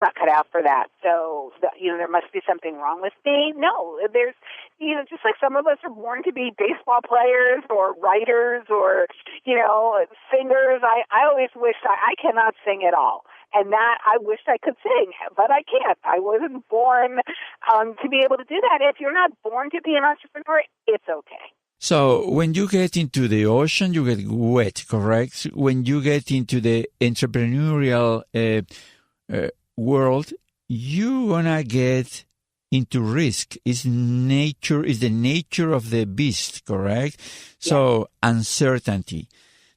not cut out for that. So, there must be something wrong with me. No, there's, just like some of us are born to be baseball players or writers or, singers. I always wish I cannot sing at all. And that I wish I could sing, but I can't. I wasn't born to be able to do that. If you're not born to be an entrepreneur, it's okay. So when you get into the ocean, you get wet, correct? When you get into the entrepreneurial world, you're gonna get into risk. Is the nature of the beast, correct? So uncertainty,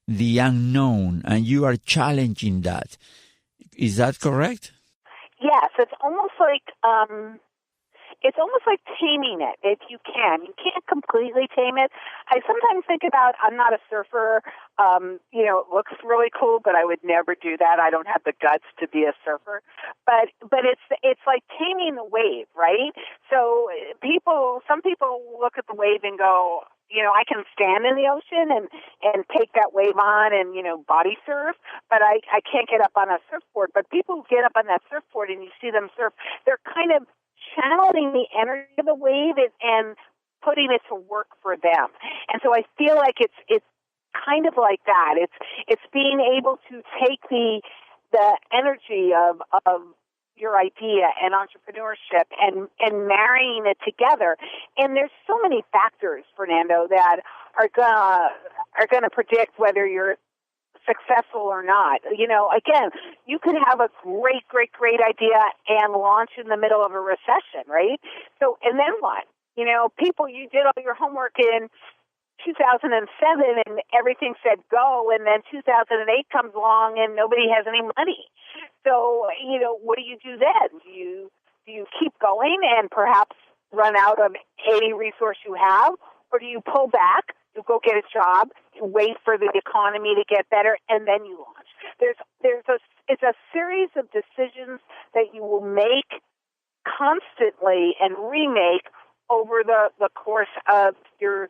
the unknown, and you are challenging that. Is that correct? Yes, it's almost like taming it, if you can. You can't completely tame it. I sometimes think about, I'm not a surfer. It looks really cool, but I would never do that. I don't have the guts to be a surfer. But it's like taming the wave, right? So some people look at the wave and go, I can stand in the ocean and take that wave on and, body surf, but I can't get up on a surfboard. But people who get up on that surfboard and you see them surf, they're kind of channeling the energy of the wave and putting it to work for them. And so I feel like it's kind of like that. It's being able to take the energy of your idea and entrepreneurship and marrying it together. And there's so many factors, Fernando, that are gonna predict whether you're successful or not. Again, you could have a great idea and launch in the middle of a recession, right? So, and then what? You did all your homework in 2007 and everything said go, and then 2008 comes along and nobody has any money. So, what do you do then? Do you keep going and perhaps run out of any resource you have, or do you pull back, you go get a job, you wait for the economy to get better, and then you launch? It's a series of decisions that you will make constantly and remake over the course of your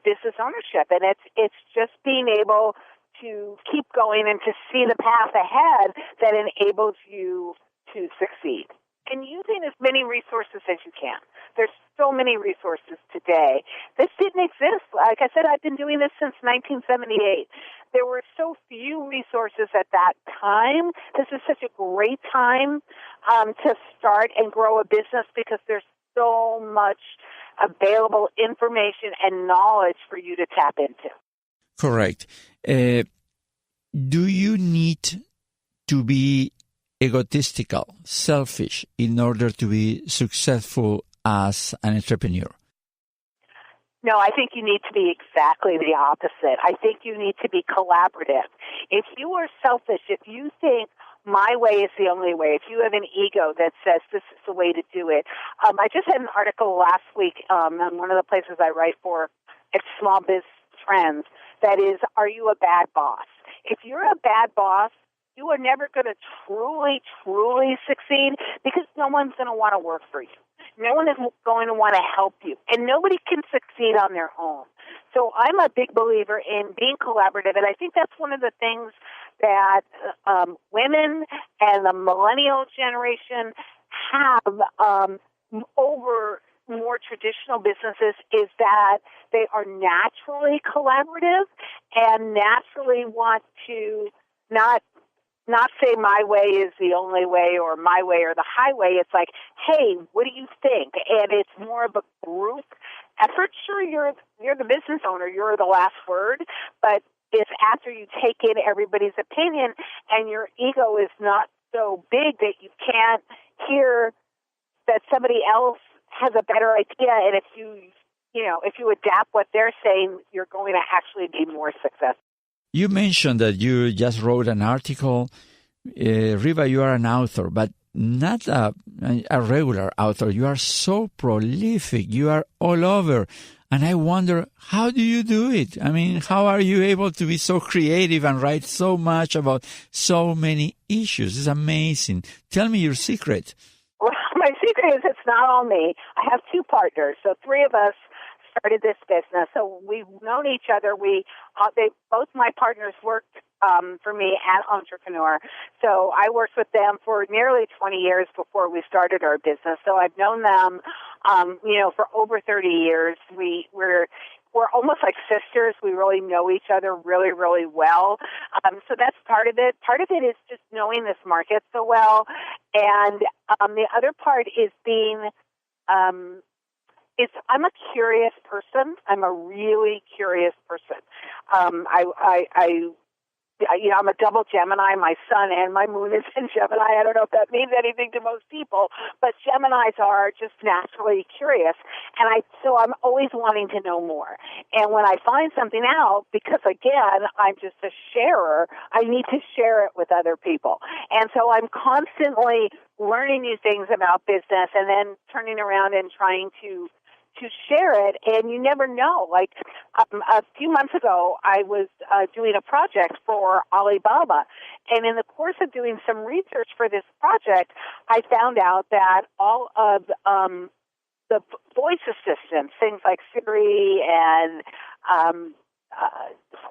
business ownership. And it's just being able to keep going and to see the path ahead that enables you to succeed. And using as many resources as you can. There's so many resources today. This didn't exist. Like I said, I've been doing this since 1978. There were so few resources at that time. This is such a great time to start and grow a business because there's so much available information and knowledge for you to tap into. Correct. Do you need to be egotistical, selfish, in order to be successful as an entrepreneur? No, I think you need to be exactly the opposite. I think you need to be collaborative. If you are selfish, if you think my way is the only way, if you have an ego that says this is the way to do it. I just had an article last week on one of the places I write for, it's Small Biz Trends, that is, are you a bad boss? If you're a bad boss, you are never going to truly succeed because no one's going to want to work for you. No one is going to want to help you. And nobody can succeed on their own. So I'm a big believer in being collaborative, and I think that's one of the things that women and the millennial generation have over more traditional businesses is that they are naturally collaborative and naturally want to not say my way is the only way or my way or the highway. It's like, hey, what do you think? And it's more of a group effort. Sure, you're the business owner, you're the last word, but it's after you take in everybody's opinion and your ego is not so big that you can't hear that somebody else has a better idea. And if you adapt what they're saying, you're going to actually be more successful. You mentioned that you just wrote an article. Rieva, you are an author, but not a regular author. You are so prolific. You are all over. And I wonder, how do you do it? I mean, how are you able to be so creative and write so much about so many issues? It's amazing. Tell me your secret. Well, my secret is it's not all me. I have two partners. So three of us started this business. So we've known each other. Both my partners worked for me at Entrepreneur. So I worked with them for nearly 20 years before we started our business. So I've known them, for over 30 years. We're almost like sisters. We really know each other really, really well. So that's part of it. Part of it is just knowing this market so well. And the other part is being, I'm a curious person. I'm a really curious person. I'm a double Gemini. My sun and my moon is in Gemini. I don't know if that means anything to most people, but Geminis are just naturally curious. And so I'm always wanting to know more. And when I find something out, because again, I'm just a sharer, I need to share it with other people. And so I'm constantly learning new things about business and then turning around and trying to share it, and you never know. Like a few months ago, I was doing a project for Alibaba, and in the course of doing some research for this project, I found out that all of the voice assistants, things like Siri and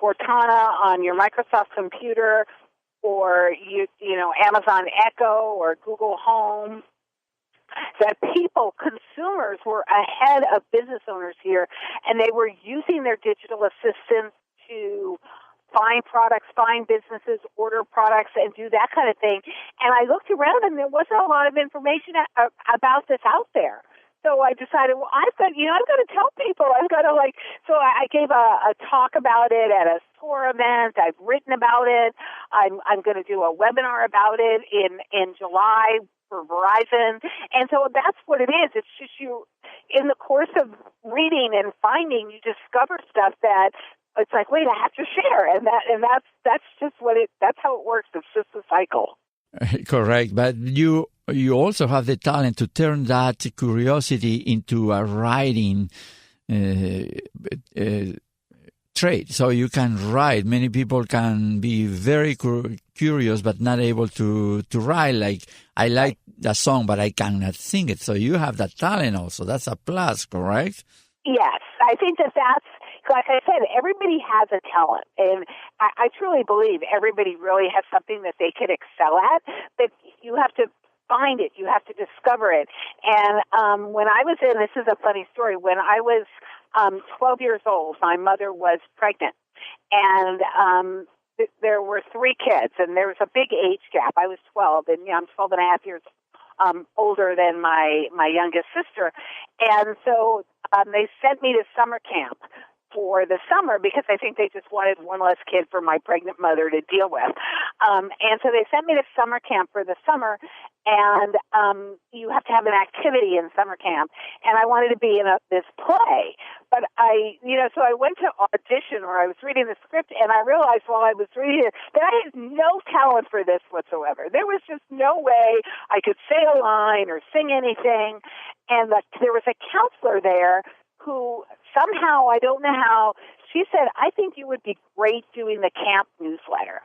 Cortana on your Microsoft computer, or Amazon Echo or Google Home, that consumers were ahead of business owners here, and they were using their digital assistants to find products, find businesses, order products, and do that kind of thing. And I looked around, and there wasn't a lot of information about this out there. So I decided, well, I've got to tell people. So I gave a talk about it at a tour event. I've written about it. I'm going to do a webinar about it in July for Verizon. And so that's what it is. It's just in the course of reading and finding, you discover stuff that it's like, wait, I have to share. And that's just that's how it works. It's just a cycle. Correct. But you also have the talent to turn that curiosity into a writing trait. So you can write. Many people can be very curious but not able to write. Like, I like the song, but I cannot sing it. So you have that talent also. That's a plus, correct? Yes. I think that's, like I said, everybody has a talent. And I truly believe everybody really has something that they could excel at. But you have to find it. You have to discover it. And when I was this is a funny story. When I was 12 years old, my mother was pregnant. And there were 3 kids, and there was a big age gap. I was 12, and I'm 12 and a half years older than my youngest sister. And so they sent me to summer camp for the summer because I think they just wanted one less kid for my pregnant mother to deal with. And so they sent me to summer camp for the summer, and you have to have an activity in summer camp. And I wanted to be in this play. But so I went to audition, or I was reading the script, and I realized while I was reading it that I had no talent for this whatsoever. There was just no way I could say a line or sing anything. And there was a counselor there who somehow, I don't know how, she said, I think you would be great doing the camp newsletter.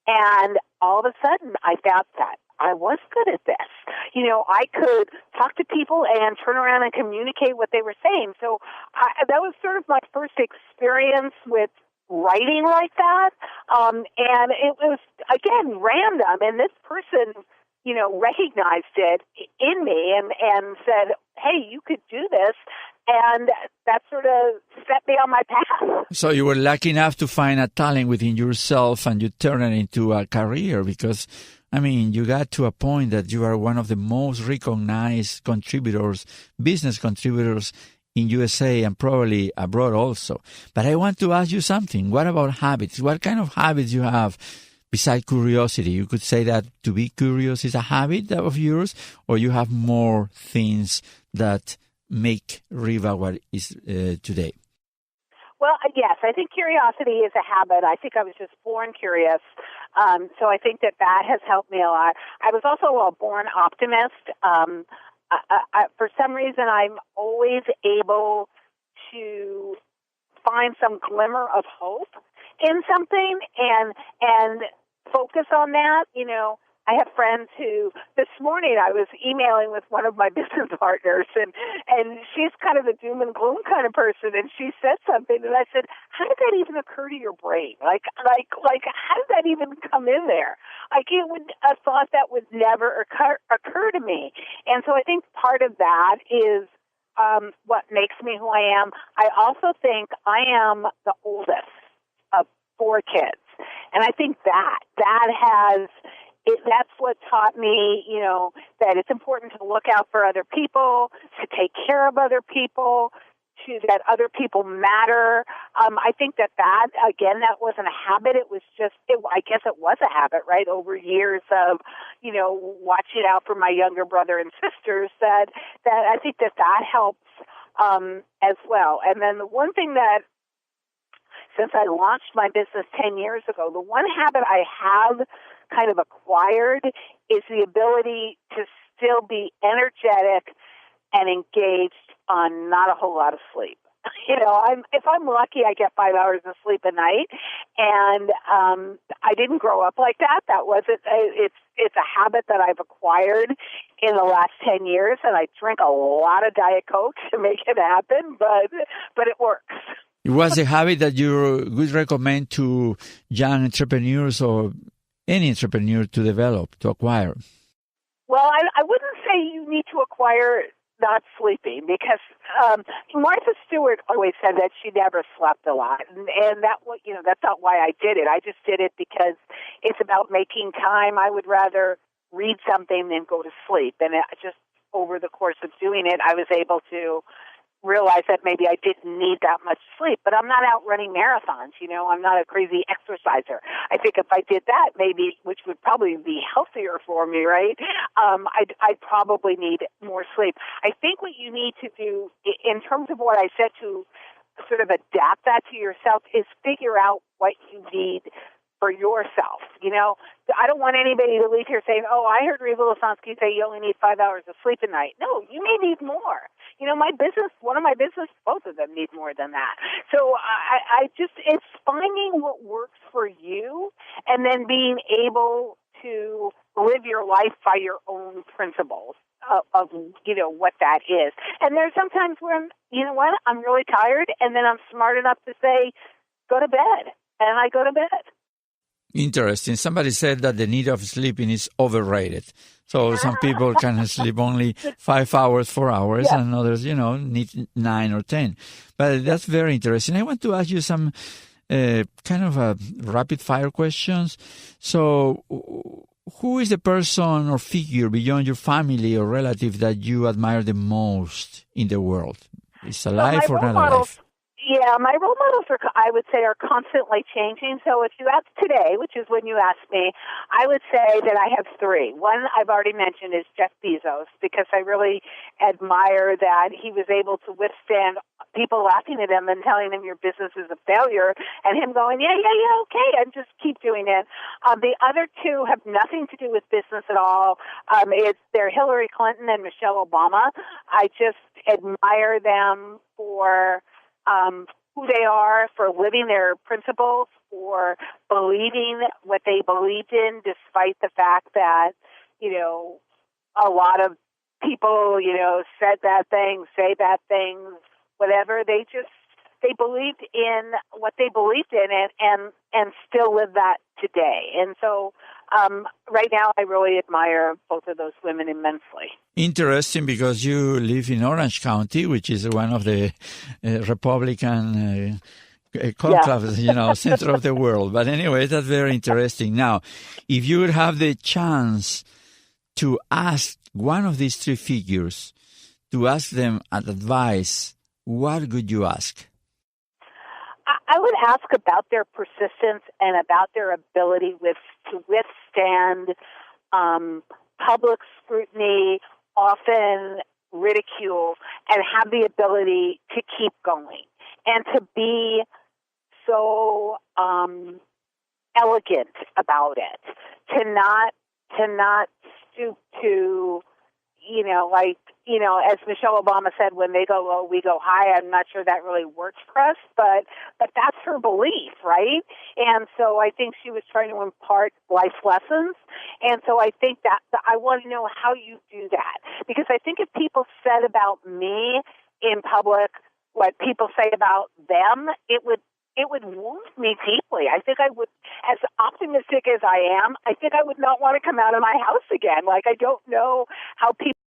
And all of a sudden, I found that I was good at this. I could talk to people and turn around and communicate what they were saying. So that was sort of my first experience with writing like that. And it was, again, random. And this person, recognized it in me and said, hey, you could do this. And that sort of set me on my path. So you were lucky enough to find a talent within yourself, and you turn it into a career because, you got to a point that you are one of the most recognized contributors, business contributors in USA and probably abroad also. But I want to ask you something. What about habits? What kind of habits you have besides curiosity? You could say that to be curious is a habit of yours, or you have more things that make Rieva what it is today? Well, yes, I think curiosity is a habit. I think I was just born curious. So I think that has helped me a lot. I was also a born optimist. For some reason, I'm always able to find some glimmer of hope in something and focus on that. I have friends who, this morning I was emailing with one of my business partners, and she's kind of a doom and gloom kind of person, and she said something, and I said, how did that even occur to your brain? Like, how did that even come in there? Like, it would, a thought that would never occur to me. And so I think part of that is what makes me who I am. I also think I am the oldest of 4 kids. And I think that's what taught me, that it's important to look out for other people, to take care of other people, that other people matter. I think that again, that wasn't a habit. It was I guess it was a habit, right? Over years of, watching out for my younger brother and sisters, that I think that helps as well. And then the one thing that, since I launched my business 10 years ago, the one habit I have kind of acquired is the ability to still be energetic and engaged on not a whole lot of sleep. If I'm lucky, I get 5 hours of sleep a night, and I didn't grow up like that. That wasn't. It's a habit that I've acquired in the last 10 years, and I drink a lot of Diet Coke to make it happen, but it works. It was a habit that you would recommend to young entrepreneurs or any entrepreneur to develop, to acquire? Well, I wouldn't say you need to acquire not sleeping, because Martha Stewart always said that she never slept a lot, and that's not why I did it. I just did it because it's about making time. I would rather read something than go to sleep, and just over the course of doing it, I was able to realize that maybe I didn't need that much sleep. But I'm not out running marathons, I'm not a crazy exerciser. I think if I did that, maybe, which would probably be healthier for me, right? I'd probably need more sleep. I think what you need to do, in terms of what I said, to sort of adapt that to yourself, is figure out what you need for yourself. I don't want anybody to leave here saying, oh, I heard Rieva Lesonsky say you only need 5 hours of sleep a night. No, you may need more. One of my business, both of them need more than that. So it's finding what works for you, and then being able to live your life by your own principles of what that is. And there's sometimes where I'm really tired, and then I'm smart enough to say, go to bed. And I go to bed. Interesting. Somebody said that the need of sleeping is overrated. So some people can sleep only 5 hours, 4 hours, yeah. And others, need 9 or 10. But that's very interesting. I want to ask you some kind of rapid fire questions. So who is the person or figure beyond your family or relative that you admire the most in the world? Is alive or not alive? Yeah, my role models I would say, are constantly changing. So if you ask today, which is when you asked me, I would say that I have 3. One I've already mentioned is Jeff Bezos, because I really admire that he was able to withstand people laughing at him and telling him your business is a failure, and him going, yeah, okay, and just keep doing it. The other 2 have nothing to do with business at all. They're Hillary Clinton and Michelle Obama. I just admire them for who they are, for living their principles, for believing what they believed in, despite the fact that, a lot of people, said bad things, say bad things, whatever. They believed in what they believed in, and still live that today. And so right now I really admire both of those women immensely. Interesting, because you live in Orange County, which is one of the Republican conclaves, center of the world. But anyway, that's very interesting. Now, if you would have the chance to ask one of these 3 figures, to ask them advice, what would you ask? I would ask about their persistence and about their ability to withstand public scrutiny, often ridicule, and have the ability to keep going, and to be so elegant about it, to not stoop to as Michelle Obama said, when they go low, we go high. I'm not sure that really works for us, but that's her belief, right? And so I think she was trying to impart life lessons. And so I think that I want to know how you do that, because I think if people said about me in public what people say about them, it would wound me deeply. I think I would, as optimistic as I am, I think I would not want to come out of my house again. Like, I don't know how people